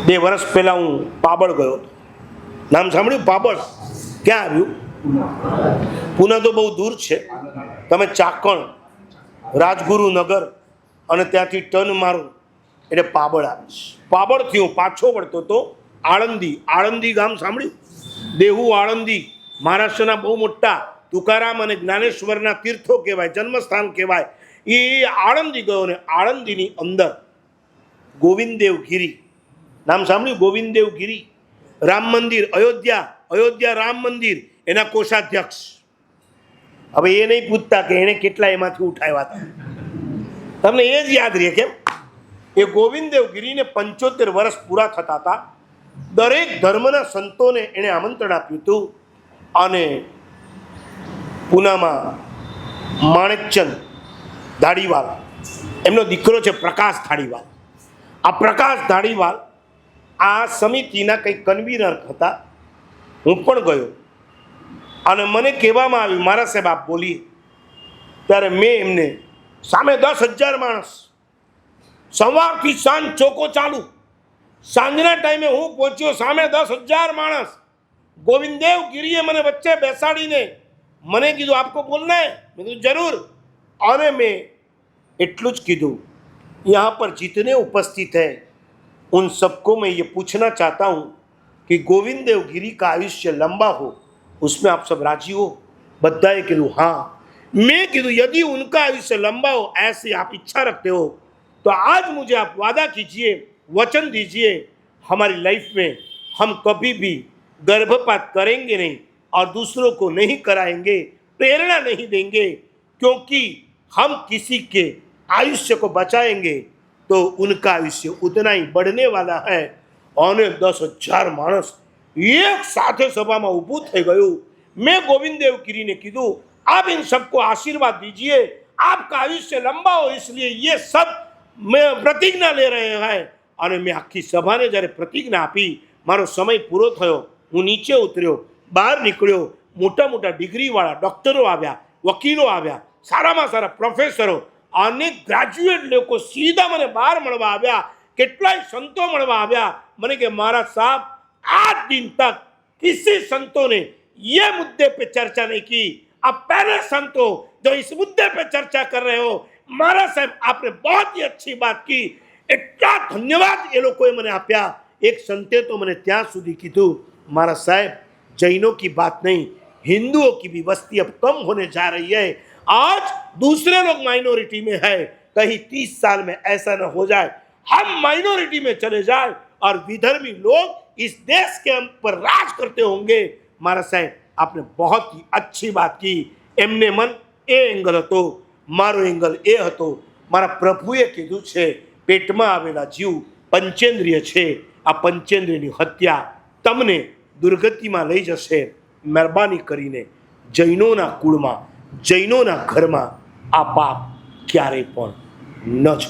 2 વર્ષ પહેલાં હું પાબળ ગયો હતો. નામ સાંભળ્યું? પાબળ ક્યાં આવ્યું? પુના તો બહુ દૂર છે. તમે ચાકણ, રાજગુરુનગર અને ત્યાંથી ટર્ન મારો એટલે પાબળ આવીશ. પાબળથી હું પાછો વળતો તો આળંદી. આળંદી ગામ સાંભળ્યું? દેહુ આળંદી મહારાષ્ટ્રના બહુ મોટા તુકારામ અને જ્ઞાનેશ્વરના તીર્થો કહેવાય, જન્મસ્થાન કહેવાય. એ આળંદી ગયો ને આળંદીની અંદર ગોવિંદદેવગીરી નામ સાંભળ્યું? ગોવિંદદેવગીરી રામ મંદિર, અયોધ્યા રામ મંદિર, એના કોષાધ્યક્ષ. હવે એ નહીં પૂછતા કે એને કેટલા એમાંથી ઉઠાવ્યા હતા, તમને એ જ યાદ રહે કેમ? એ ગોવિંદદેવગીરીને 75 વર્ષ પૂરા થતા હતા. દરેક ધર્મના સંતોને એણે આમંત્રણ આપ્યું હતું. અને પૂનામાં માણેકચંદ ધાડીવાલ, એમનો દીકરો છે પ્રકાશ ધાડીવાલ. આ પ્રકાશ ધાડીવાલ આ સમિતિના કંઈક કન્વીનર હતા. હું પણ ગયો અને મને કહેવામાં આવ્યું, મારા સાહેબ આપ બોલીએ. ત્યારે મેં એમને સામે 10,000 માણસ, સવારથી સાંજ ચોકો ચાલુ. સાંજના ટાઈમે હું પહોંચ્યો, સામે 10,000 માણસ. ગોવિંદદેવગીરીએ મને વચ્ચે બેસાડીને મને કીધું, આપકો બોલના હૈ? મેં કીધું જરૂર. અને મેં એટલું જ કીધું, यहाँ पर जितने उपस्थित हैं उन सबको मैं ये पूछना चाहता हूँ कि गोविंददेवगिरी का आयुष्य लंबा हो, उसमें आप सब राजी हो? बधाए कीधु हाँ. मैं कीधु यदि उनका आयुष्य लंबा हो, ऐसी आप इच्छा रखते हो, तो आज मुझे आप वादा कीजिए, वचन दीजिए, हमारी लाइफ में हम कभी भी गर्भपात करेंगे नहीं और दूसरों को नहीं कराएंगे, प्रेरणा नहीं देंगे, क्योंकि हम किसी के आयुष्य को बचाएंगे तो उनका आयुष्य उतना ही बढ़ने वाला है. और 10,000 मानस एक साथ सभा में ऊभू થઈ ગયું. मैं गोविंददेवगिरी ने कीधु, आप इन सबको आशीर्वाद दीजिए, आपका आयुष्य लंबा हो, इसलिए ये सब मैं प्रतिज्ञा ले रहे हैं. અને મેં આખી સભાને જ્યારે પ્રતિજ્ઞા આપી, મારો સમય પૂરો થયો, હું નીચે ઉતર્યો, બહાર નીકળ્યો. મોટા મોટા ડિગ્રીવાળા ડૉક્ટરો આવ્યા, વકીલો આવ્યા, સારામાં સારા પ્રોફેસરો, અનેક ગ્રેજ્યુએટ લોકો સીધા મને બહાર મળવા આવ્યા. કેટલાય સંતો મળવા આવ્યા. મને કે महाराज साहब, आज दिन तक किसी संतों ने ये मुद्दे पे चर्चा नहीं की, आप पहले संत हो जो इस मुद्दे पे चर्चा कर रहे हो. महाराज साहब, आपने बहुत ही अच्छी बात की. એટલા ધન્યવાદ એ લોકોએ મને આપ્યા. એક સંતે તો મને ત્યાં સુધી કીધું, महाराज साहब, जैनों की बात नहीं, हिंदुओं की भी वस्ती अब कम होने जा रही है. आज दूसरे लोग माइनॉरिटी में है, कहीं 30 साल में ऐसा न हो जाए हम माइनॉरिटी में चले जाए और विधर्मी लोग इस देश के हम पर राज करते होंगे. महाराज साहब, आपने बहुत ही अच्छी बात की. એમને મન એ એંગલ હતો, મારો એંગલ એ હતો. મારા પ્રભુએ કીધું છે, પેટમાં આવેલા જીવ પંચેન્દ્રિય છે. આ પંચેન્દ્રિયની હત્યા તમને દુર્ગતિમાં લઈ જશે. મહેરબાની કરીને જૈનોના કુળમાં, જૈનોના ઘરમાં આ પાપ ક્યારેય પણ ન જ